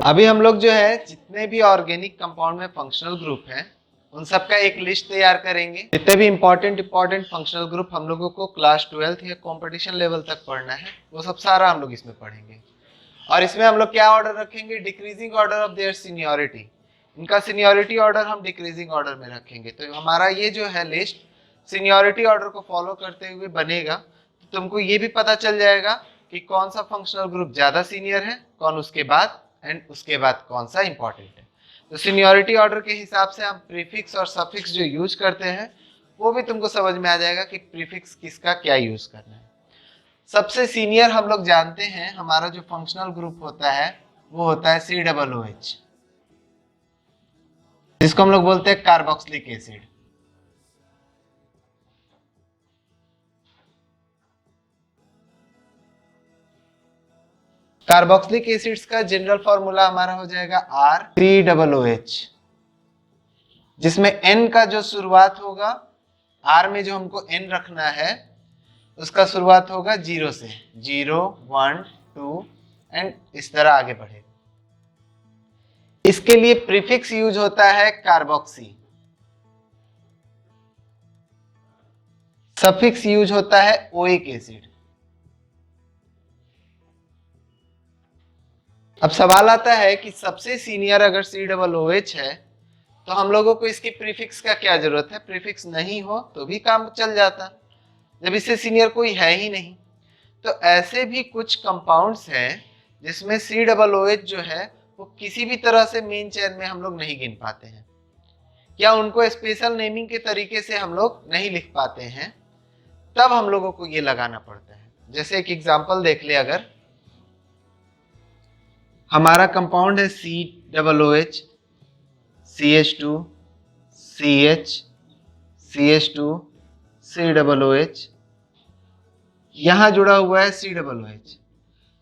अभी हम लोग जो है जितने भी ऑर्गेनिक कंपाउंड में फंक्शनल ग्रुप हैं उन सब का एक लिस्ट तैयार करेंगे। जितने भी इंपॉर्टेंट फंक्शनल ग्रुप हम लोगों को क्लास 12 या कंपटीशन लेवल तक पढ़ना है वो सब सारा हम लोग इसमें पढ़ेंगे। और इसमें हम लोग क्या ऑर्डर रखेंगे? Decreasing order of their seniority. इनका सीनियोरिटी ऑर्डर हम डिक्रीजिंग ऑर्डर में रखेंगे। तो हमारा ये जो है लिस्ट सीनियोरिटी ऑर्डर को फॉलो करते हुए बनेगा। तो तुमको ये भी पता चल जाएगा कि कौन सा फंक्शनल ग्रुप ज्यादा सीनियर है, कौन उसके बाद, एंड उसके बाद कौन सा इंपॉर्टेंट है। तो सीनियोरिटी ऑर्डर के हिसाब से हम प्रीफिक्स और सफिक्स जो यूज करते हैं वो भी तुमको समझ में आ जाएगा कि प्रीफिक्स किसका क्या यूज करना है। सबसे सीनियर हम लोग जानते हैं हमारा जो फंक्शनल ग्रुप होता है वो होता है COOH, जिसको हम लोग बोलते हैं कार्बोक्सिलिक एसिड। कार्बोक्सिलिक एसिड्स का जनरल फॉर्मूला हमारा हो जाएगा R3OH, जिसमें N का जो शुरुआत होगा, R में जो हमको N रखना है उसका शुरुआत होगा 0 से, 0, 1, 2 एंड इस तरह आगे बढ़ेगा। इसके लिए प्रीफिक्स यूज होता है कार्बोक्सी, सफिक्स यूज होता है ओइक एसिड। अब सवाल आता है कि सबसे सीनियर अगर COOH है तो हम लोगों को इसकी प्रीफिक्स का क्या जरूरत है? प्रीफिक्स नहीं हो तो भी काम चल जाता, जब इससे सीनियर कोई है ही नहीं। तो ऐसे भी कुछ कंपाउंड्स हैं जिसमें COOH जो है वो किसी भी तरह से मेन चेन में हम लोग नहीं गिन पाते हैं, या उनको स्पेशल नेमिंग के तरीके से हम लोग नहीं लिख पाते हैं, तब हम लोगों को ये लगाना पड़ता है। जैसे एक एग्जांपल देख ले, अगर हमारा कंपाउंड है COOH, CH2, CH, CH2, COOH, यहां जुड़ा हुआ है COOH।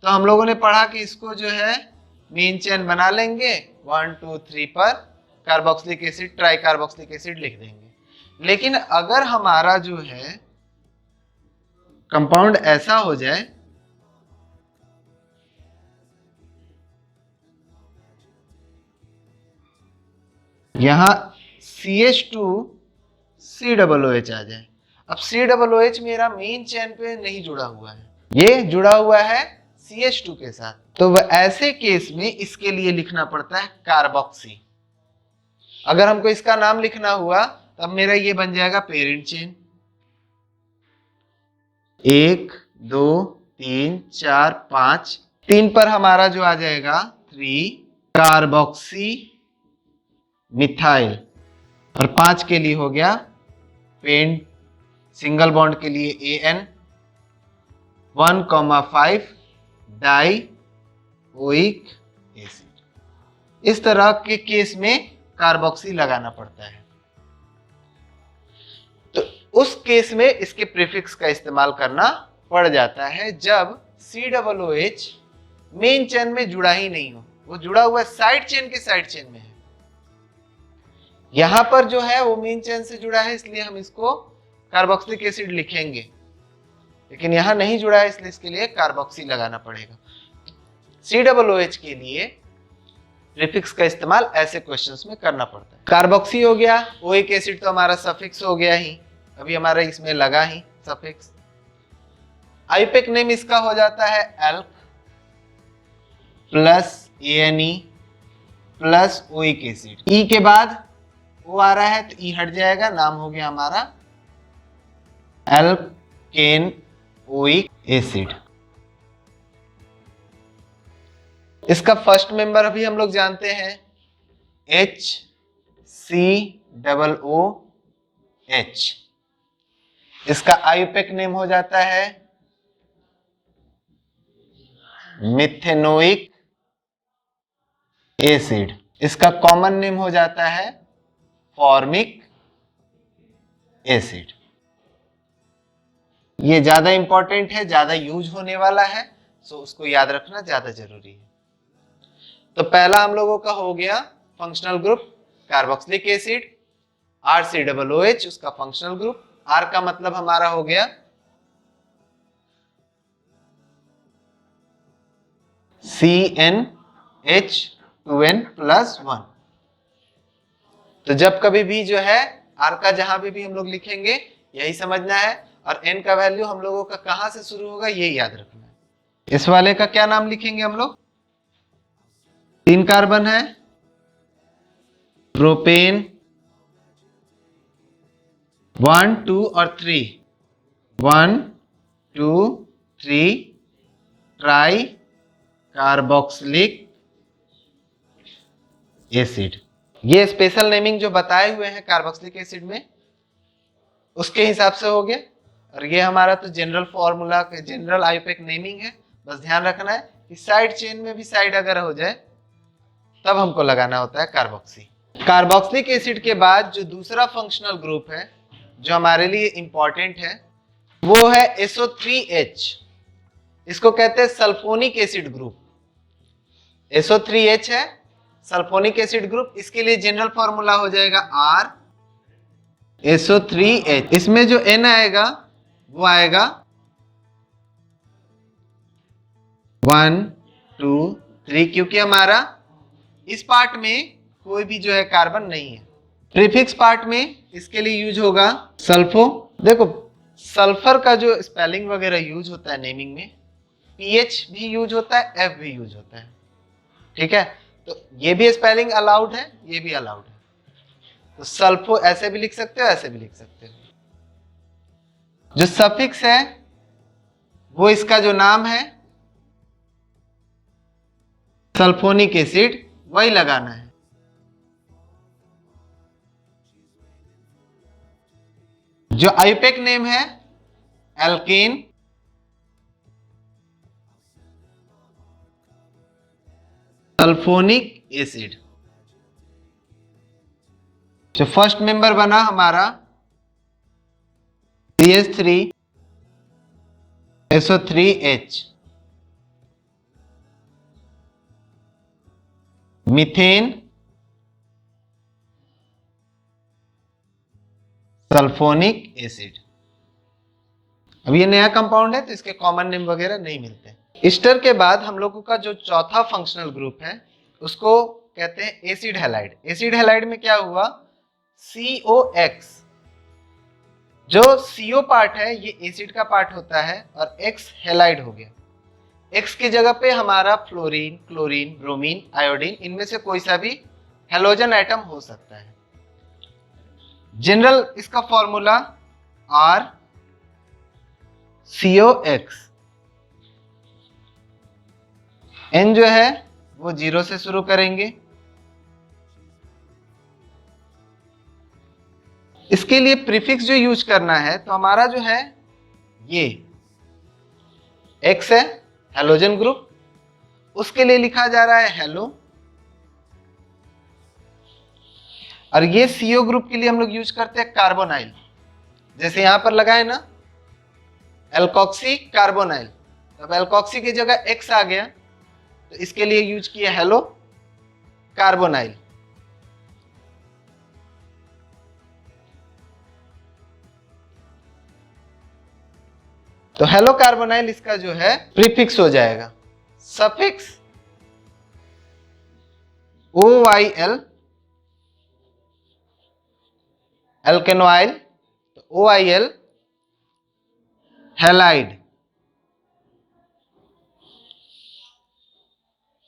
तो हम लोगों ने पढ़ा कि इसको जो है मेन चेन बना लेंगे, 1, 2, 3 पर carboxylic acid, try carboxylic acid लिख देंगे। लेकिन अगर हमारा जो है कंपाउंड ऐसा हो जाए यहां CH2 COOH आ जाए। अब COOH मेरा मेन चेन पे नहीं जुड़ा हुआ है, ये जुड़ा हुआ है CH2 के साथ। तो वह ऐसे केस में इसके लिए लिखना पड़ता है कार्बोक्सी। अगर हमको इसका नाम लिखना हुआ तब मेरा ये बन जाएगा पेरेंट चेन, 1, 2, 3, 4, 5, 3 पर हमारा जो आ जाएगा 3 कार्बोक्सी मिथाइल, और 5 के लिए हो गया पेंट, सिंगल बॉन्ड के लिए AN, 1,5 डाई ओइक एसिड। इस तरह के केस में कार्बोक्सी लगाना पड़ता है। तो उस केस में इसके प्रीफिक्स का इस्तेमाल करना पड़ जाता है जब COOH मेन चेन में जुड़ा ही नहीं हो, वो जुड़ा हुआ साइड चेन के साइड चेन में है। यहां पर जो है वो मेन चेन से जुड़ा है इसलिए हम इसको कार्बोक्सिलिक एसिड लिखेंगे, लेकिन यहां नहीं जुड़ा है इसलिए इसके लिए कार्बोक्सी लगाना पड़ेगा। COOH के लिए प्रीफिक्स का इस्तेमाल ऐसे क्वेश्चंस में करना पड़ता है। कार्बोक्सी हो गया, ओइक एसिड तो हमारा सफिक्स हो गया ही, अभी हमारा इसमें लगा ही सफिक्स। आईपेक नेम इसका हो जाता है alk plus ANE plus oic acid. E के बाद ओ आ रहा है तो ई हट जाएगा, नाम हो गया हमारा एल्केन ओइक एसिड। इसका फर्स्ट मेंबर अभी हम लोग जानते हैं HCOOH। इसका आईपेक नेम हो जाता है मिथेनोइक एसिड। इसका कॉमन नेम हो जाता है फॉर्मिक एसिड। ये ज्यादा इंपॉर्टेंट है, ज्यादा यूज होने वाला है, सो उसको याद रखना ज्यादा जरूरी है। तो पहला हम लोगों का हो गया functional group carboxylic acid, RCOOH उसका फंक्शनल ग्रुप। R का मतलब हमारा हो गया CnH 2n+1। तो जब कभी भी जो है r का जहां भी हम लोग लिखेंगे यही समझना है, और n का वैल्यू हम लोगों का कहां से शुरू होगा ये याद रखना है। इस वाले का क्या नाम लिखेंगे हम लोग? 3 कार्बन है, प्रोपेन 1 2 और 3, 1 2 3 ट्राई कार्बोक्सिलिक एसिड। ये स्पेशल नेमिंग जो बताए हुए हैं कार्बोक्सिलिक एसिड में उसके हिसाब से हो गया, और ये हमारा तो जनरल फॉर्मूला के जनरल आईयूपैक नेमिंग है। बस ध्यान रखना है कि साइड चेन में भी साइड अगर हो जाए तब हमको लगाना होता है कार्बोक्सी। कार्बोक्सिलिक एसिड के बाद जो दूसरा फंक्शनल ग्रुप है जो हमारे लिए इंपॉर्टेंट है वो है SO3H। इसको कहते हैं सल्फोनिक एसिड ग्रुप। SO3H है सल्फोनिक एसिड ग्रुप। इसके लिए जनरल फॉर्मूला हो जाएगा R SO3H। इसमें जो N आएगा वो आएगा 1 2 3, क्योंकि हमारा इस पार्ट में कोई भी जो है कार्बन नहीं है। प्रीफिक्स पार्ट में इसके लिए यूज होगा सल्फो। देखो सल्फर का जो स्पेलिंग वगैरह यूज होता है नेमिंग में, PH भी यूज होता है, F भी यूज होता है, ठीक है। तो ये भी स्पेलिंग अलाउड है, ये भी अलाउड है। तो सल्फो ऐसे भी लिख सकते हो, ऐसे भी लिख सकते हो। जो सफिक्स है वो इसका जो नाम है सल्फोनिक एसिड वही लगाना है। जो आईयूपैक नेम है एल्केन सल्फोनिक एसिड। जो फर्स्ट मेंबर बना हमारा CH3 SO3H, methane sulphonic acid. अब ये नया कंपाउंड है तो इसके कॉमन नेम वगैरह नहीं मिलते। ईस्टर के बाद हम लोगों का जो चौथा फंक्शनल ग्रुप है उसको कहते हैं एसिड हैलाइड। एसिड हैलाइड में क्या हुआ, COX, जो CO पार्ट है ये एसिड का पार्ट होता है और X हैलाइड हो गया। X की जगह पे हमारा फ्लोरीन, क्लोरीन, ब्रोमीन, आयोडीन, इनमें से कोई सा भी हेलोजन एटम हो सकता है। जनरल इसका फॉर्मूला RCOX। N जो है वो 0 से शुरू करेंगे। इसके लिए प्रीफिक्स जो यूज करना है तो हमारा जो है ये X है हेलोजन ग्रुप, उसके लिए लिखा जा रहा है हेलो। और ये CO ग्रुप के लिए हम लोग यूज करते हैं कार्बोनाइल। जैसे यहां पर लगाए ना एल्कोक्सी कार्बोनाइल, अब एल्कोक्सी की जगह X आ गया तो इसके लिए यूज किया हेलो कार्बोनाइल। तो हेलो कार्बोनाइल इसका जो है प्रीफिक्स हो जाएगा। सफिक्स OYL एल्केनोइल, तो OIL हैलाइड।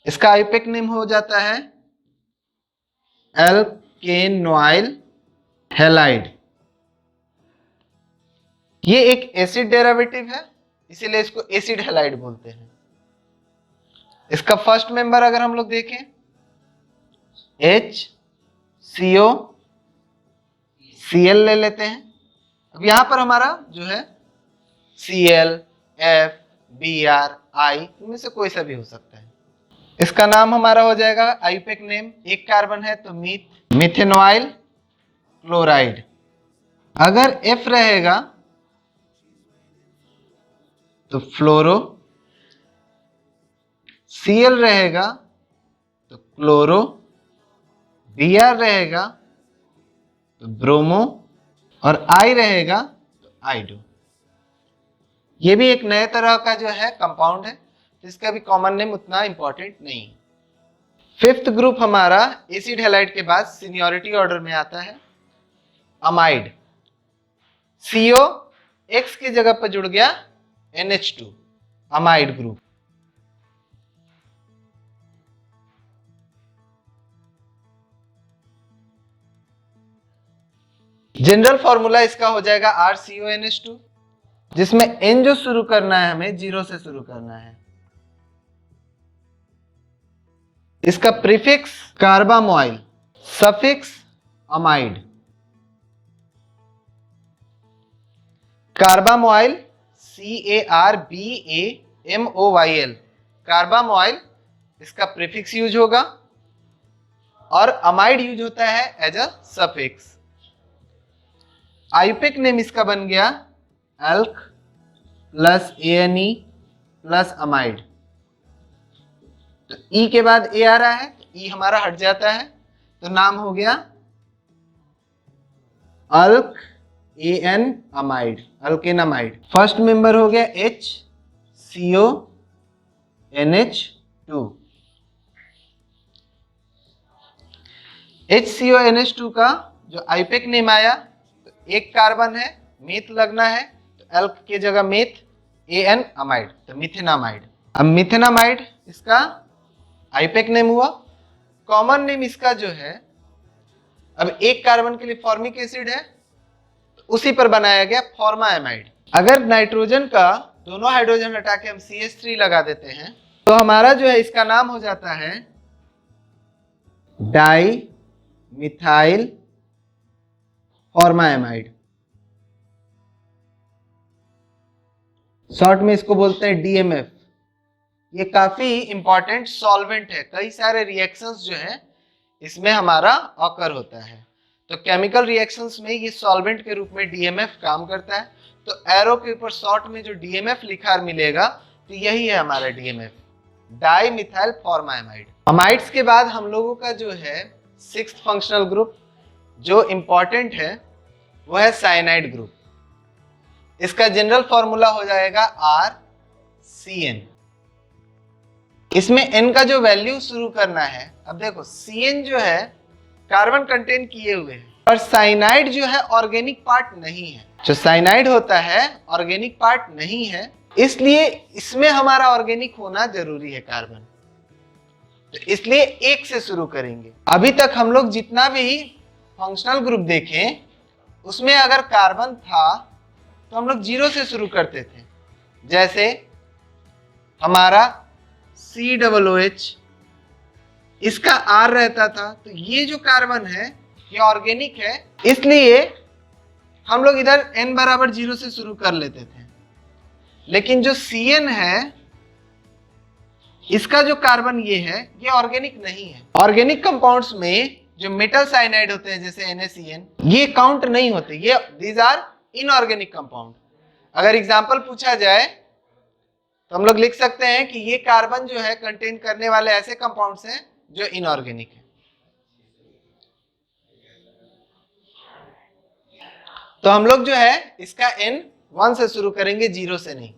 इसका आईयूपैक नेम हो जाता है एल्केनोइल हैलाइड। ये एक एसिड डेरिवेटिव है इसीलिए इसको एसिड हैलाइड बोलते हैं। इसका फर्स्ट मेंबर अगर हम लोग देखें HCO Cl ले लेते हैं। अब यहां पर हमारा जो है Cl, F, Br, I, इनमें से कोई सा भी हो सकता है। इसका नाम हमारा हो जाएगा आईयूपैक नेम, एक कार्बन है तो मिथेनॉइल क्लोराइड। अगर F रहेगा तो फ्लोरो, Cl रहेगा तो क्लोरो, Br रहेगा तो ब्रोमो, और I रहेगा तो आइडो। ये भी एक नए तरह का जो है कंपाउंड है, इसका भी कॉमन नेम उतना इंपॉर्टेंट नहीं। फिफ्थ ग्रुप हमारा एसिड हैलाइड के बाद सीनियोरिटी ऑर्डर में आता है अमाइड। CO X की जगह पर जुड़ गया NH2, amide group. General formula इसका हो जाएगा RCONH2, जिसमें N जो शुरू करना है हमें 0 से शुरू करना है। इसका prefix carbamoyl, suffix amide. Carbamoyl CARBAMOYL, carbamoyl इसका प्रीफिक्स यूज होगा और अमाइड यूज होता है एज अ सफिक्स। आयुपिक नेम इसका बन गया elk plus ANE plus amide. तो E के बाद A आ रहा है तो E हमारा हट जाता है, तो नाम हो गया अल्क AN अमाइड, अल्केनामाइड। फर्स्ट मेंबर हो गया HCONH2। HCONH2 का जो आइपेक नेम आया, तो एक कार्बन है, मेथ लगना है, तो एल्क की जगह मेथ, AN अमाइड, तो मिथेनामाइड। अब मिथेनामाइड इसका आइपेक नेम हुआ। कॉमन नेम इसका जो है, अब एक कार्बन के लिए फॉर्मिक एसिड है तो उसी पर बनाया गया फॉर्माएमाइड। अगर नाइट्रोजन का दोनों हाइड्रोजन हटा के हम CH3 लगा देते हैं तो हमारा जो है इसका नाम हो जाता है डाई मिथाइल फॉर्माएमाइड। शॉर्ट में इसको बोलते हैं DMF। ये काफी इंपॉर्टेंट सॉल्वेंट है, कई सारे रिएक्शंस जो है इसमें हमारा ऑकर होता है, तो केमिकल रिएक्शंस में ये सॉल्वेंट के रूप में DMF काम करता है। तो एरो के ऊपर शॉर्ट में जो DMF लिखा मिलेगा तो यही है हमारा DMF, डाई मिथाइल फॉर्माएमाइड। अमाइड्स के बाद हम लोगों का जो है सिक्स्थ फंक्शनल ग्रुप जो इंपॉर्टेंट है वो है साइनाइड ग्रुप। इसका जनरल फॉर्मूला हो जाएगा RCN। इसमें N का जो वैल्यू शुरू करना है, अब देखो CN जो है कार्बन कंटेन किए हुए हैं और साइनाइड जो है ऑर्गेनिक पार्ट नहीं है। जो साइनाइड होता है ऑर्गेनिक पार्ट नहीं है, इसलिए इसमें हमारा ऑर्गेनिक होना जरूरी है कार्बन, तो इसलिए एक से शुरू करेंगे। अभी तक हम लोग जितना भी फंक्शनल ग्रुप देखें उसमें अगर कार्बन था तो हम लोग 0 से शुरू करते थे। जैसे हमारा COOH, इसका R रहता था, तो ये जो कार्बन है ये ऑर्गेनिक है, इसलिए हम लोग इधर N बराबर 0 से शुरू कर लेते थे। लेकिन जो CN है, इसका जो कार्बन ये है ये ऑर्गेनिक नहीं है। ऑर्गेनिक कंपाउंड्स में जो मेटल साइनाइड होते हैं जैसे NaCN, ये काउंट नहीं होते, ये दीज आर इनऑर्गेनिक कंपाउंड। अगर एग्जांपल पूछा जाए तो हम लोग लिख सकते हैं कि ये कार्बन जो है कंटेन करने वाले ऐसे कंपाउंड्स हैं जो इनऑर्गेनिक है। तो हम लोग जो है इसका N 1 से शुरू करेंगे, 0 से नहीं,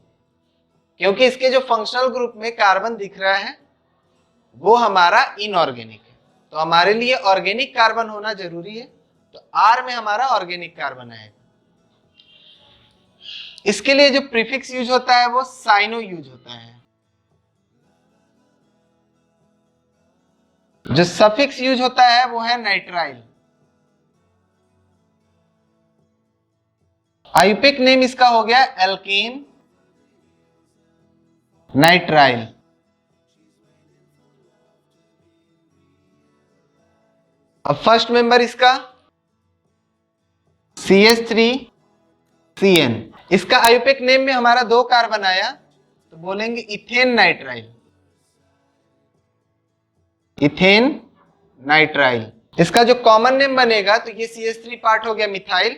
क्योंकि इसके जो फंक्शनल ग्रुप में कार्बन दिख रहा है वो हमारा इनऑर्गेनिक है, तो हमारे लिए ऑर्गेनिक कार्बन होना जरूरी है, तो R में हमारा ऑर्गेनिक कार्बन आएगा। इसके लिए जो प्रीफिक्स यूज होता है वो साइनो यूज होता है। जो सफिक्स यूज होता है वो है नाइट्राइल। आयुपिक नेम इसका हो गया एल्केन नाइट्राइल। अब फर्स्ट मेंबर इसका CH3CN। इसका आयुपिक नेम में हमारा 2 कार्बन आया तो बोलेंगे इथेन नाइट्राइल, इथेन नाइट्राइल। इसका जो कॉमन नेम बनेगा तो ये CH3 पार्ट हो गया मिथाइल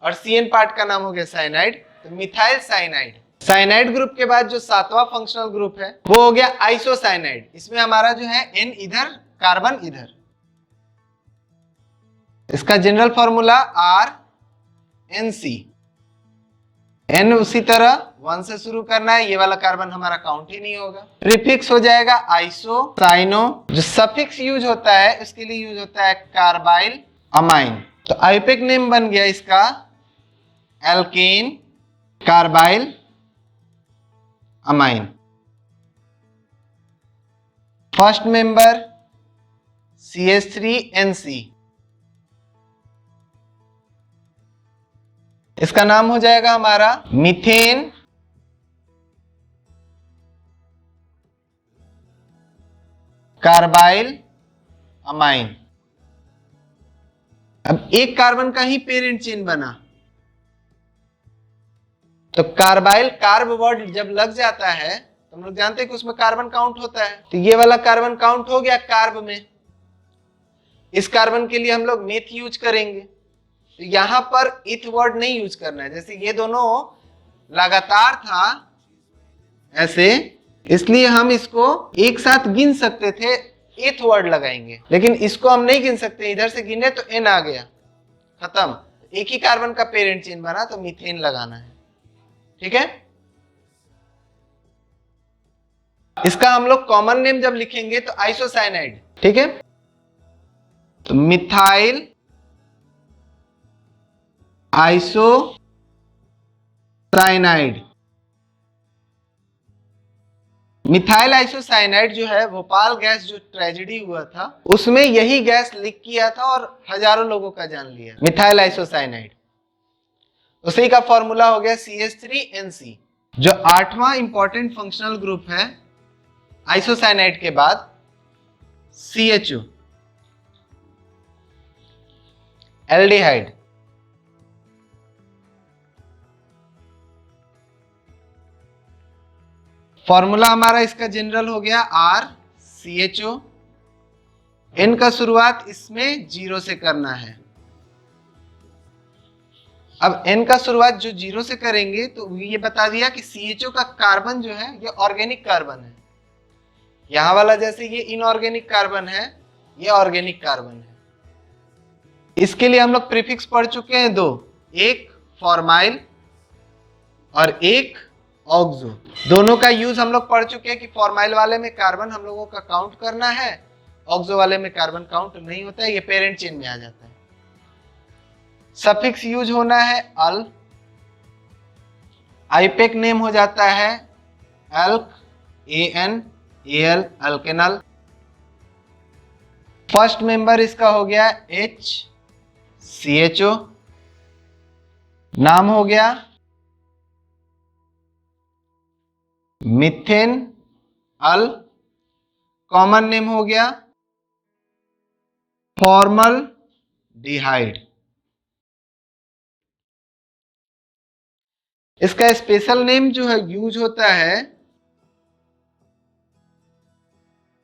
और CN पार्ट का नाम हो गया साइनाइड, तो मिथाइल साइनाइड। साइनाइड ग्रुप के बाद जो 7वां फंक्शनल ग्रुप है वो हो गया आइसोसाइनाइड। इसमें हमारा जो है N इधर, कार्बन इधर। इसका जनरल फॉर्मूला RNC, N उसी तरह 1 से शुरू करना है, ये वाला कार्बन हमारा काउंट ही नहीं होगा। प्रीफिक्स हो जाएगा आइसो साइनो। जो सफिक्स यूज होता है उसके लिए यूज होता है कार्बाइल अमाइन। तो आईपेक नेम बन गया इसका alkane carbylamine. First member CH3NC, इसका नाम हो जाएगा हमारा मीथेन कार्बाइल अमाइन। अब एक कार्बन का ही पेरेंट चेन बना, तो कार्बाइल कार्ब वर्ड जब लग जाता है तो हम लोग जानते हैं कि उसमें कार्बन काउंट होता है। तो ये वाला कार्बन काउंट हो गया कार्ब में। इस कार्बन के लिए हम लोग मेथ यूज करेंगे, तो यहां पर इथ वर्ड नहीं यूज करना है। जैसे ये दोनों लगातार था ऐसे, इसलिए हम इसको एक साथ गिन सकते थे, इथ वर्ड लगाएंगे। लेकिन इसको हम नहीं गिन सकते, इधर से गिने तो एन आ गया, खत्म। एक ही कार्बन का पेरेंट चेन बना तो मीथेन लगाना है। ठीक है, इसका हम लोग कॉमन नेम जब लिखेंगे तो आइसोसाइनाइड। ठीक है, तो मिथाइल आइसोसाइनाइड। मिथाइल आइसोसाइनाइड जो है, भोपाल गैस जो ट्रेजेडी हुआ था उसमें यही गैस लीक किया था और हजारों लोगों का जान लिया, मिथाइल आइसोसाइनाइड। उसी का फॉर्मूला हो गया CH3NC। जो 8वां इंपॉर्टेंट फंक्शनल ग्रुप है आइसोसाइनाइड के बाद, CHO एल्डिहाइड। फॉर्मूला हमारा इसका जनरल हो गया RCHO। N का शुरुआत इसमें 0 से करना है। अब N का शुरुआत जो 0 से करेंगे तो ये बता दिया कि CHO का कार्बन जो है ये ऑर्गेनिक कार्बन है। यहां वाला जैसे ये इनऑर्गेनिक कार्बन है, ये ऑर्गेनिक कार्बन है। इसके लिए हम लोग प्रीफिक्स पढ़ चुके हैं दो, एक फॉर्माइल और एक ऑक्सो। दोनों का यूज हम लोग पढ़ चुके हैं कि फॉर्माइल वाले में कार्बन हम लोगों का काउंट करना है, ऑक्सो वाले में कार्बन काउंट नहीं होता है, ये पेरेंट चेन में आ जाता है। सफिक्स यूज होना है अल। आईपेक नेम हो जाता है एल्क ANAL अल्केनल। फर्स्ट मेंबर इसका हो गया HCHO, नाम हो गया मीथेन अल, कॉमन नेम हो गया फॉर्मल डिहाइड। इसका स्पेशल नेम जो है यूज होता है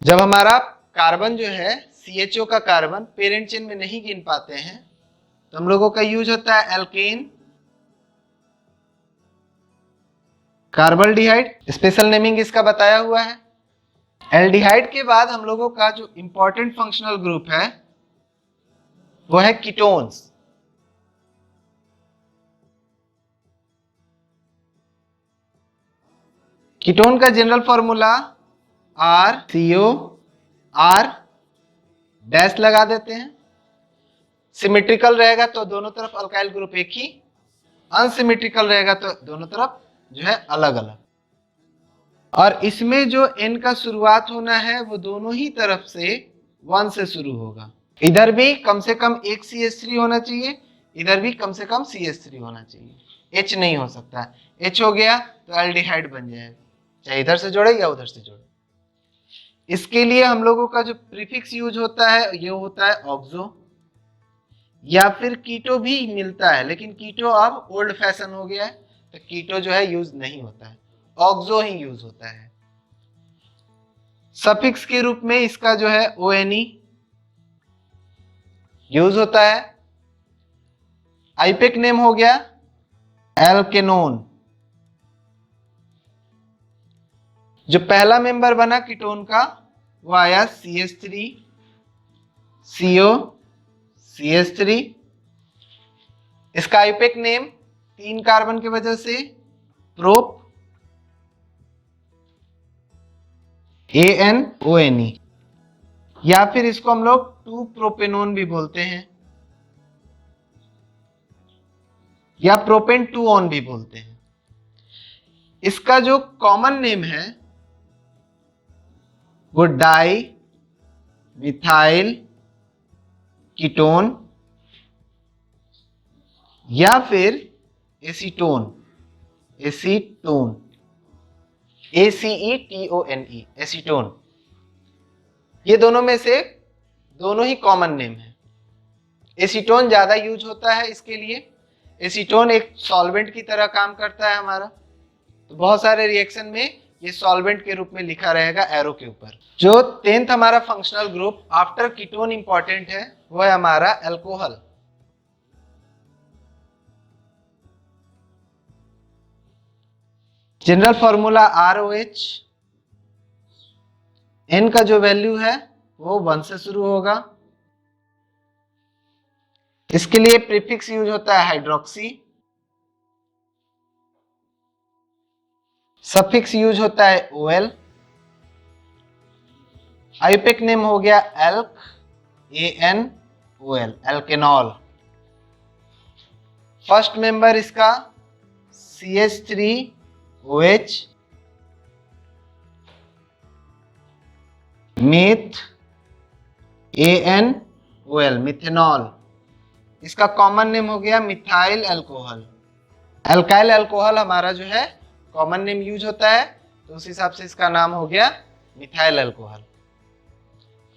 जब हमारा कार्बन जो है CHO का कार्बन पेरेंट चेन में नहीं गिन पाते हैं, तो हम लोगों का यूज होता है एल्केन कार्बल्डिहाइड। स्पेशल नेमिंग इसका बताया हुआ है। एल्डिहाइड के बाद हम लोगों का जो इंपॉर्टेंट फंक्शनल ग्रुप है वो है कीटोन्स। कीटोन का general formula RCO, R dash लगा देते हैं। सिमेट्रिकल रहेगा तो दोनों तरफ अल्काइल ग्रुप एक ही, अनसिमेट्रिकल रहेगा तो दोनों तरफ जो है अलग अलग। और इसमें जो N का शुरुआत होना है वो दोनों ही तरफ से 1 से शुरू होगा। इधर भी कम से कम एक CH3 होना चाहिए, इधर भी कम से कम CH3 होना चाहिए, H नहीं हो सकता। H हो गया तो एल्डिहाइड बन जाएगा, चाहे इधर से जोड़े या उधर से जोड़े। इसके लिए हम लोगों का जो प्रीफिक्स यूज होता है ये होता है ऑक्सो, या फिर कीटो भी मिलता है, लेकिन कीटो अब ओल्ड फैशन हो गया है तो कीटो जो है यूज नहीं होता है, ऑक्सो ही यूज होता है। सफिक्स के रूप में इसका जो है ONE यूज होता है। आईपेक नेम हो गया एल्केनोन। जो पहला मेंबर बना कीटोन का वो आया CH3 CO CH3। इसका आईपेक नेम 3 कार्बन की वजह से प्रोप ANONE, या फिर इसको हम लोग 2 प्रोपेनोन भी बोलते हैं, या प्रोपेन 2 ऑन भी बोलते हैं। इसका जो कॉमन नेम है वो डाई मिथाइल कीटोन या फिर एसीटोन, एसीटोन, ACETONE, एसीटोन। ये दोनों में से दोनों ही कॉमन नेम है। एसीटोन ज्यादा यूज होता है इसके लिए। एसीटोन एक सॉल्वेंट की तरह काम करता है हमारा, तो बहुत सारे रिएक्शन में ये सॉल्वेंट के रूप में लिखा रहेगा एरो के ऊपर। जो 10th हमारा functional group after ketone important है वो है हमारा alcohol. General formula ROH, N का जो वैल्यू है वो 1 से शुरू होगा। इसके लिए प्रीफिक्स यूज होता है हाइड्रोक्सी, सफिक्स यूज होता है OL, आईपेक नेम हो गया एल्क, ANOL, एल्केनॉल। फर्स्ट मेंबर इसका CH3OH, मीथ, ANOL, मिथेनॉल। इसका कॉमन नेम हो गया मिथाइल अल्कोहल। अल्काइल अल्कोहल हमारा जो है कॉमन नेम यूज होता है, तो उस हिसाब से इसका नाम हो गया मिथाइल अल्कोहल।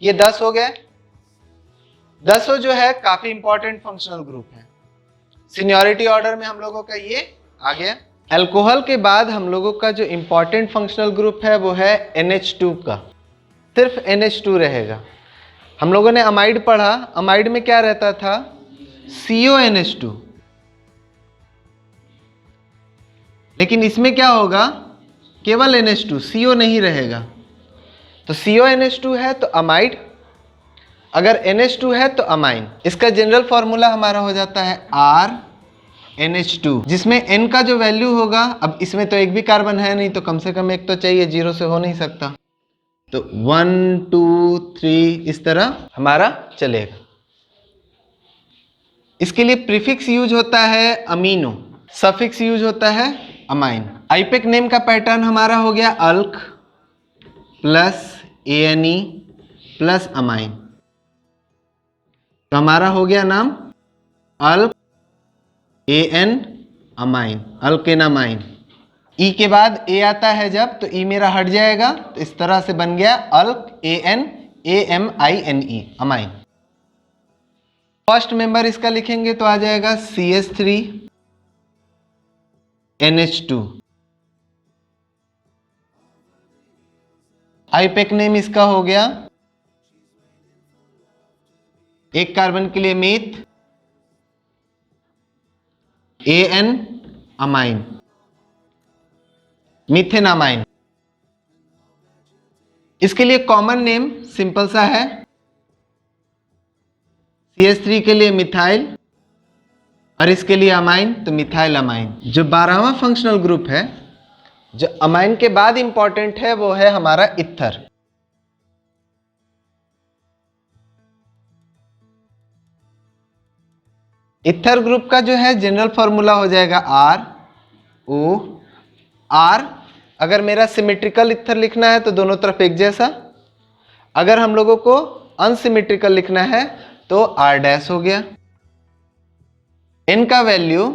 ये 10 हो गए। 10 जो है काफी इंपॉर्टेंट फंक्शनल ग्रुप है। सीनियरिटी ऑर्डर में हम लोगों का ये आ गया। अल्कोहल के बाद हम लोगों का जो इंपॉर्टेंट फंक्शनल ग्रुप है वो है NH2 का। सिर्फ NH2 रहेगा। हम लोगों ने अमाइड पढ़ा, अमाइड में क्या रहता था? CONH2। लेकिन इसमें क्या होगा? केवल NH2, CO नहीं रहेगा। तो CONH2 है तो अमाइड, अगर NH2 है तो अमाइन। इसका जनरल फॉर्मूला हमारा हो जाता है RNH2, जिसमें N का जो वैल्यू होगा, अब इसमें तो एक भी कार्बन है नहीं तो कम से कम एक तो चाहिए, 0 से हो नहीं सकता, तो 1 2 3 इस तरह हमारा चलेगा। इसके लिए प्रीफिक्स यूज होता है अमीनो, सफिक्स यूज होता है अमाइन। आईपेक नेम का पैटर्न हमारा हो गया अल्क प्लस ANE प्लस अमाइन, तो हमारा हो गया नाम अल्क AN अमाइन, अल्केनामाइन। ई के बाद ए आता है जब, तो ई मेरा हट जाएगा, तो इस तरह से बन गया अल्क ANAMINE, अमाइन। फर्स्ट मेंबर इसका लिखेंगे तो आ जाएगा CH3NH2। आईपेक नेम इसका हो गया, एक कार्बन के लिए मीथ, AN अमाइन, मिथेनामाइन। इसके लिए कॉमन नेम सिंपल सा है, CH3 के लिए मिथाइल और इसके लिए अमाइन, तो मिथाइल अमाइन। जो 12वां फंक्शनल ग्रुप है जो अमाइन के बाद इंपॉर्टेंट है वो है हमारा इथर। इथर ग्रुप का जो है जनरल फॉर्मूला हो जाएगा ROR। अगर मेरा सिमेट्रिकल इथर लिखना है तो दोनों तरफ एक जैसा, अगर हम लोगों को अनसिमेट्रिकल लिखना है तो R डैश हो गया। N का वैल्यू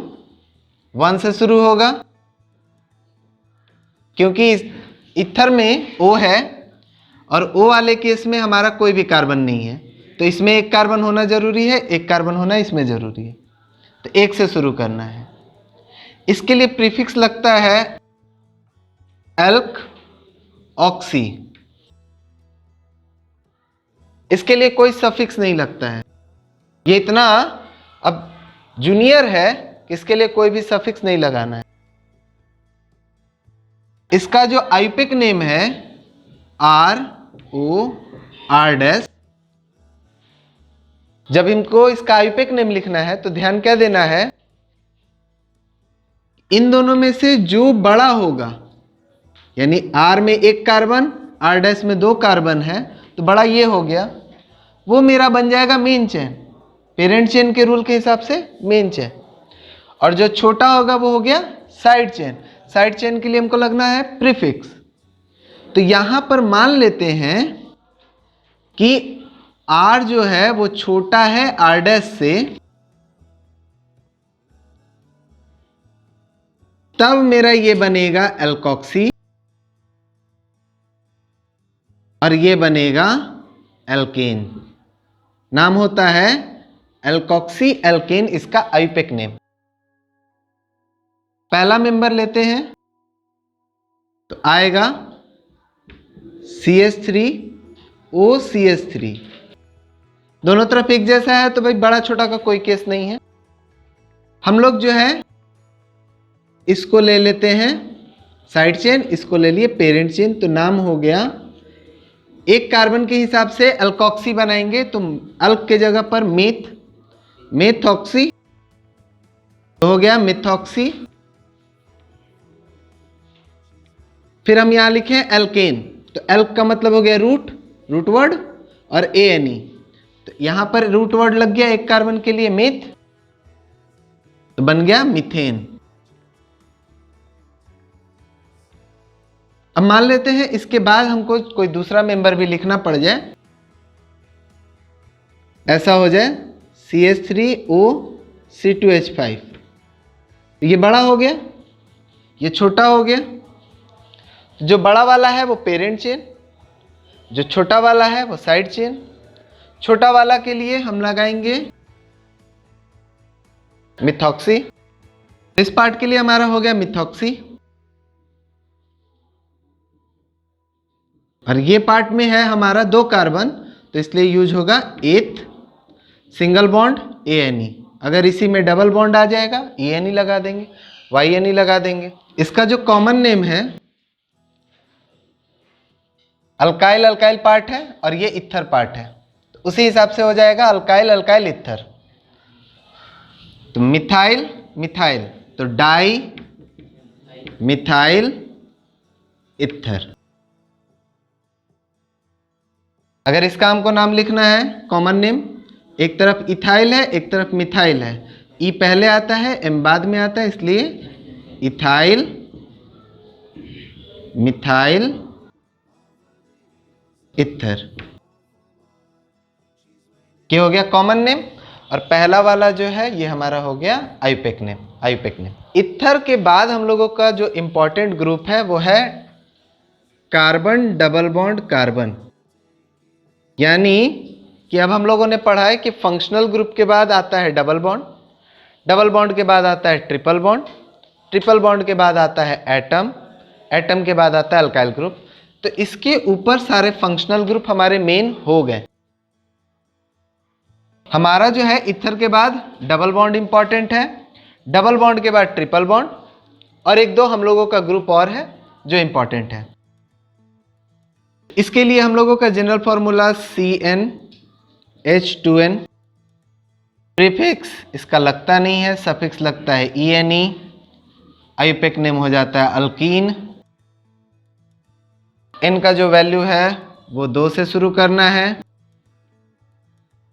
1 से शुरू होगा, क्योंकि इथर में O है और O वाले केस में हमारा कोई भी कार्बन नहीं है, तो इसमें एक कार्बन होना जरूरी है, एक कार्बन होना इसमें जरूरी है, तो 1 से शुरू करना है। इसके लिए प्रीफिक्स लगता है एल्क ऑक्सी, इसके लिए कोई सफिक्स नहीं लगता है। ये इतना अब जूनियर है कि इसके लिए कोई भी सफिक्स नहीं लगाना है। इसका जो आईपेक नेम है ROR डैश। जब इनको इसका आईपेक नेम लिखना है तो ध्यान क्या देना है, इन दोनों में से जो बड़ा होगा, यानी R में एक कार्बन R डैश में 2 कार्बन है तो बड़ा ये हो गया, वो मेरा बन जाएगा मेन चेन, पेरेंट चेन के रूल के हिसाब से मेन चेन। और जो छोटा होगा वो हो गया साइड चेन। साइड चेन के लिए हमको लगना है प्रीफिक्स। तो यहां पर मान लेते हैं कि R जो है वो छोटा है R डैश से, तब मेरा ये बनेगा एल्कोक्सी और ये बनेगा एल्केन। नाम होता है एल्कोक्सी एल्केन, इसका आईयूपैक नेम। पहला मेंबर लेते हैं तो आएगा CH3OCH3। दोनों तरफ एक जैसा है तो भाई बड़ा छोटा का कोई केस नहीं है। हम लोग जो है इसको ले लेते हैं साइड चेन, इसको ले लिए पेरेंट चेन, तो नाम हो गया, एक कार्बन के हिसाब से अल्कोक्सी बनाएंगे तो अल्क के जगह पर मेथॉक्सी तो हो गया मिथॉक्सी। फिर हम यहां लिखें एल्केन, तो एल्क का मतलब हो गया रूट वर्ड और ANE, तो यहां पर रूट वर्ड लग गया एक कार्बन के लिए मेथ, तो बन गया मीथेन। अब मान लेते हैं इसके बाद हमको कोई दूसरा मेंबर भी लिखना पड़ जाए, ऐसा हो जाए CH3OC2H5। ये बड़ा हो गया, ये छोटा हो गया। जो बड़ा वाला है वो पेरेंट चेन, जो छोटा वाला है वो साइड चेन। छोटा वाला के लिए हम लगाएंगे मिथॉक्सी, इस पार्ट के लिए हमारा हो गया मिथॉक्सी। और ये पार्ट में है हमारा 2 कार्बन, तो इसलिए यूज होगा एथ सिंगल बॉन्ड ANE। अगर इसी में डबल बॉन्ड आ जाएगा ENE लगा देंगे, YNE लगा देंगे। इसका जो कॉमन नेम है अल्काइल अल्काइल पार्ट है और ये इथर पार्ट है, तो उसी हिसाब से हो जाएगा अल्काइल अल्काइल इथर। तो मिथाइल मिथाइल तो डाई मिथाइल इथर। अगर इसका हमको नाम लिखना है कॉमन नेम, एक तरफ इथाइल है एक तरफ मिथाइल है, ई पहले आता है एम बाद में आता है, इसलिए इथाइल मिथाइल इथर क्या हो गया कॉमन नेम। और पहला वाला जो है ये हमारा हो गया IUPAC name. IUPAC name ether के बाद हम लोगों का जो इंपॉर्टेंट ग्रुप है वो है कार्बन डबल बॉन्ड कार्बन। यानी कि अब हम लोगों ने पढ़ा है कि फंक्शनल ग्रुप के बाद आता है डबल बॉन्ड, डबल बॉन्ड के बाद आता है ट्रिपल बॉन्ड, ट्रिपल बॉन्ड के बाद आता है एटम, एटम के बाद आता है अल्काइल ग्रुप। तो इसके ऊपर सारे फंक्शनल ग्रुप हमारे मेन हो गए। हमारा जो है इथर के बाद डबल बॉन्ड इंपॉर्टेंट है, डबल बॉन्ड के बाद ट्रिपल बॉन्ड, और एक दो हम लोगों का ग्रुप और है जो इंपॉर्टेंट है। इसके लिए हम लोगों का जनरल फॉर्मूला CnH2n, प्रीफिक्स इसका लगता नहीं है, सफिक्स लगता है ENE, आईयूपैक नेम हो जाता है अल्कीन। n का जो वैल्यू है वो 2 से शुरू करना है।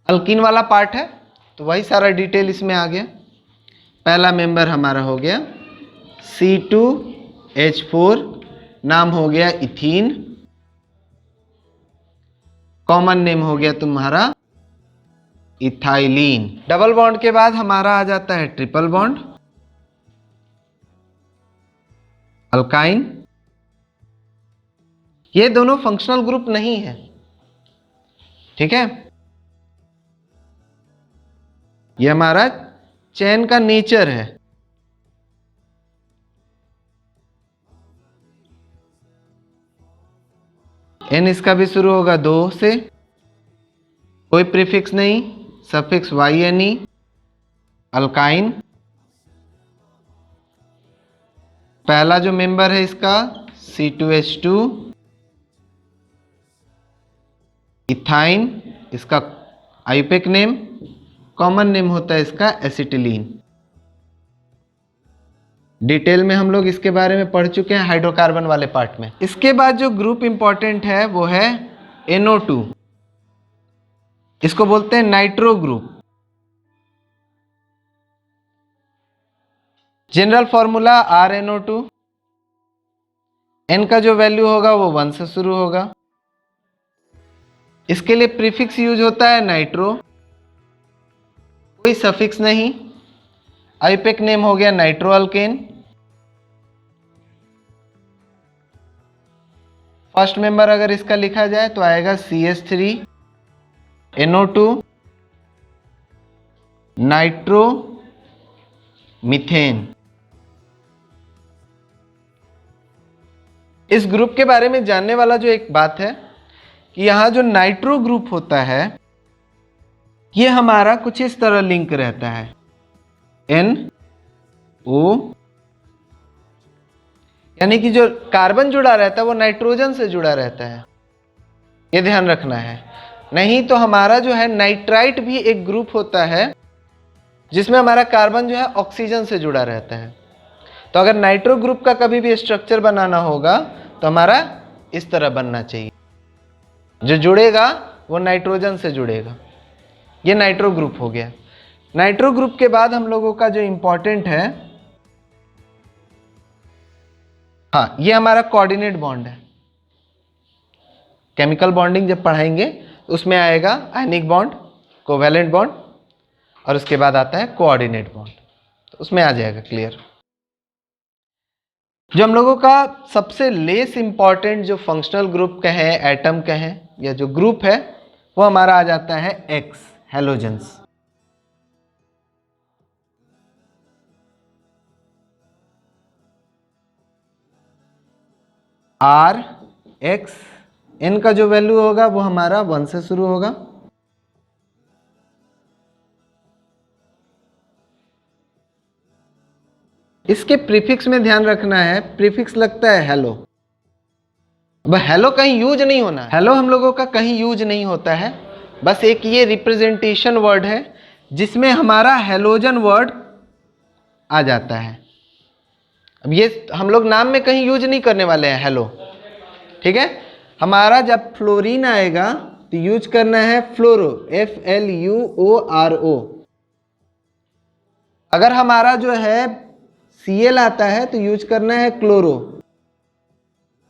अल्कीन वाला पार्ट है तो वही सारा डिटेल इसमें आ गया। पहला मेंबर हमारा हो गया C2H4, नाम हो गया इथीन, कॉमन नेम हो गया तुम्हारा इथाइलीन। डबल बॉन्ड के बाद हमारा आ जाता है ट्रिपल बॉन्ड अल्काइन। ये दोनों फंक्शनल ग्रुप नहीं है, ठीक है, ये हमारा चेन का नेचर है। n इसका भी शुरू होगा 2 से, कोई प्रीफिक्स नहीं, सफिक्स YNE, अल्काइन। पहला जो मेंबर है इसका C2H2, इथाइन, इसका आईयूपैक नेम, कॉमन नेम होता है इसका एसिटिलीन। डिटेल में हम लोग इसके बारे में पढ़ चुके हैं हाइड्रोकार्बन वाले पार्ट में। इसके बाद जो ग्रुप इंपॉर्टेंट है वो है NO2, इसको बोलते हैं nitro group. General formula RnO2, N का जो वैल्यू होगा वो 1 से शुरू होगा। इसके लिए प्रीफिक्स यूज होता है नाइट्रो, कोई सफिक्स नहीं। आईपेक नेम हो गया नाइट्रो अल्केन। फर्स्ट मेंबर अगर इसका लिखा जाए तो आएगा CH3 NO2 नाइट्रो मीथेन। इस ग्रुप के बारे में जानने वाला जो एक बात है कि यहां जो नाइट्रो ग्रुप होता है ये हमारा कुछ इस तरह लिंक रहता है, NO, यानी कि जो कार्बन जुड़ा रहता है वो नाइट्रोजन से जुड़ा रहता है, ये ध्यान रखना है। नहीं तो हमारा जो है नाइट्राइट भी एक ग्रुप होता है जिसमें हमारा कार्बन जो है ऑक्सीजन से जुड़ा रहता है। तो अगर नाइट्रो ग्रुप का कभी भी स्ट्रक्चर बनाना होगा तो हमारा इस तरह बनना चाहिए, जो जुड़ेगा वो नाइट्रोजन से जुड़ेगा। ये नाइट्रो ग्रुप हो गया। नाइट्रो ग्रुप के बाद हम लोगों का जो इंपॉर्टेंट है, हाँ, ये हमारा कोऑर्डिनेट बॉन्ड है। केमिकल बॉन्डिंग जब पढ़ाएंगे तो उसमें आएगा आयनिक बॉन्ड, कोवैलेंट बॉन्ड और उसके बाद आता है कोऑर्डिनेट बॉन्ड, तो उसमें आ जाएगा क्लियर। जो हम लोगों का सबसे लेस इंपॉर्टेंट जो फंक्शनल ग्रुप कहें, एटम कहें या जो ग्रुप है वो हमारा आ जाता है X, हैलोजेंस। RX, N का जो वैल्यू होगा वो हमारा 1 से शुरू होगा। इसके प्रीफिक्स में ध्यान रखना है, प्रीफिक्स लगता है हेलो। अब हेलो कहीं यूज नहीं होना है, हेलो हम लोगों का कहीं यूज नहीं होता है, बस एक ये रिप्रेजेंटेशन वर्ड है जिसमें हमारा हेलोजन वर्ड आ जाता है। अब ये हम लोग नाम में कहीं यूज नहीं करने वाले हैं हेलो, ठीक है। हमारा जब फ्लोरीन आएगा तो यूज करना है फ्लोरो, FLUORO। अगर हमारा जो है Cl आता है तो यूज करना है क्लोरो,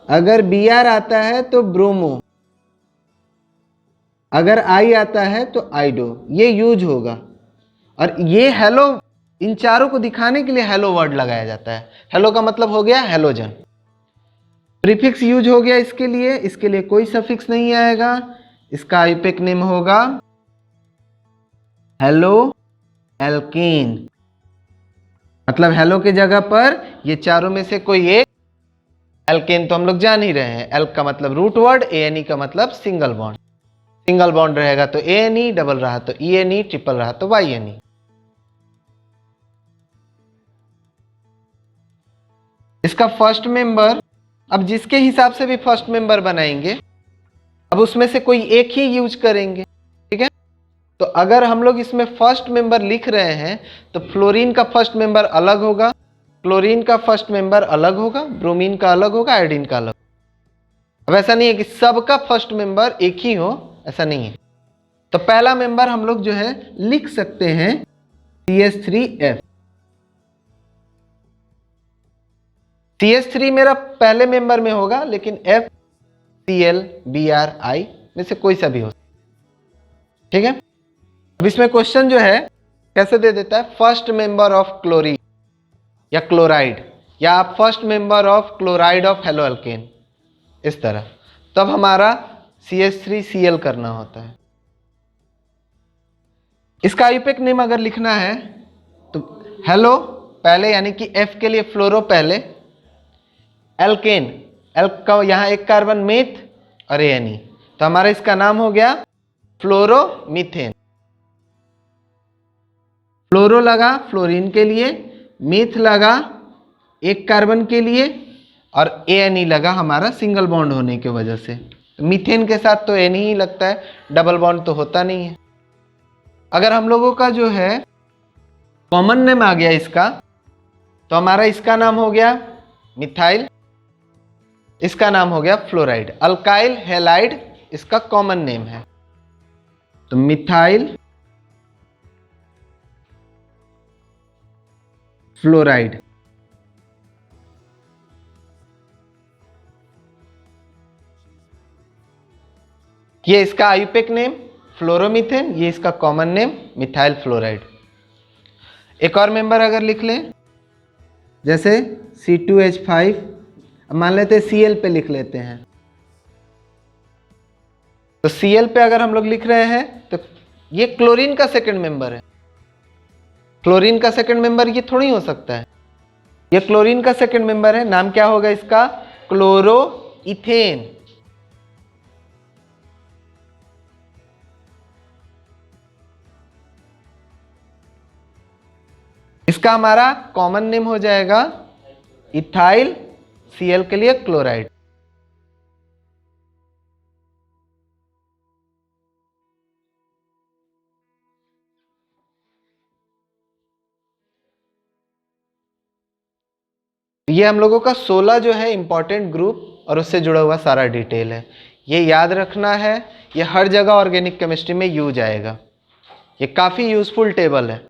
अगर Br आता है तो ब्रोमो, अगर I आता है तो आइडो, ये यूज होगा। और ये हेलो, इन चारों को दिखाने के लिए हेलो वर्ड लगाया जाता है। हेलो का मतलब हो गया हेलोजन। प्रीफिक्स यूज हो गया इसके लिए कोई सफिक्स नहीं आएगा। इसका आईपेक नेम होगा हेलो एल्केन, मतलब हेलो के जगह पर ये चारों में से कोई एक, एल्केन तो हम लोग जान ही रहे हैं, एल्क का मतलब रूट वर्ड, ANE का मतलब सिंगल बॉन्ड। सिंगल बॉन्ड रहेगा तो ANE, डबल रहा तो ENE, ट्रिपल रहा तो YNE। इसका फर्स्ट मेंबर, अब जिसके हिसाब से भी फर्स्ट मेंबर बनाएंगे अब उसमें से कोई एक ही यूज करेंगे, ठीक है। तो अगर हम लोग इसमें फर्स्ट मेंबर लिख रहे हैं तो फ्लोरीन का फर्स्ट मेंबर अलग होगा, क्लोरीन का फर्स्ट मेंबर अलग होगा, ब्रोमीन का अलग होगा, आयोडीन का अलग। अब ऐसा नहीं है कि सबका फर्स्ट मेंबर एक ही हो, ऐसा नहीं है। तो पहला मेंबर हम लोग जो है लिख सकते हैं CH3F। CH3 मेरा पहले मेंबर में होगा, लेकिन F, Cl, Br, I में से कोई सा भी हो, ठीक है। अब इसमें क्वेश्चन जो है कैसे दे देता है, फर्स्ट मेंबर ऑफ क्लोरीन या क्लोराइड, या आप first member of chloride of hello alkane, इस तरह। तब हमारा CH3Cl करना होता है। इसका आईपेक नेम अगर लिखना है तो हेलो पहले, यानी कि F के लिए फ्लोरो पहले, एल्केन, एल्क का यहाँ एक कार्बन मेथ और ANE, तो हमारा इसका नाम हो गया फ्लोरोमीथेन। फ्लोरो लगा फ्लोरीन के लिए, मीथ लगा एक कार्बन के लिए, और ANE लगा हमारा सिंगल बॉन्ड होने की वजह से। मीथेन के साथ तो NE ही लगता है, डबल बॉन्ड तो होता नहीं है। अगर हम लोगों का जो है कॉमन नेम आ गया इसका तो हमारा इसका नाम हो गया मिथाइल, इसका नाम हो गया फ्लोराइड। अल्काइल हैलाइड इसका कॉमन नेम है, तो मिथाइल फ्लोराइड। ये इसका आयुपेक नेम फ्लोरोमीथेन, ये इसका कॉमन नेम मिथाइल फ्लोराइड। एक और मेंबर अगर लिख लें, जैसे C2H5, मान लेते हैं Cl पे लिख लेते हैं, तो Cl पे अगर हम लोग लिख रहे हैं तो ये क्लोरीन का सेकंड मेंबर है। क्लोरीन का सेकंड मेंबर ये थोड़ी हो सकता है, ये क्लोरीन का सेकंड मेंबर है। नाम क्या होगा इसका? क्लोरोइथेन। इसका हमारा कॉमन नेम हो जाएगा इथाइल, Cl के लिए क्लोराइड। ये हम लोगों का 16 जो है इंपॉर्टेंट ग्रुप और उससे जुड़ा हुआ सारा डिटेल है। ये याद रखना है, ये हर जगह ऑर्गेनिक केमिस्ट्री में यूज आएगा। ये काफ़ी यूजफुल टेबल है।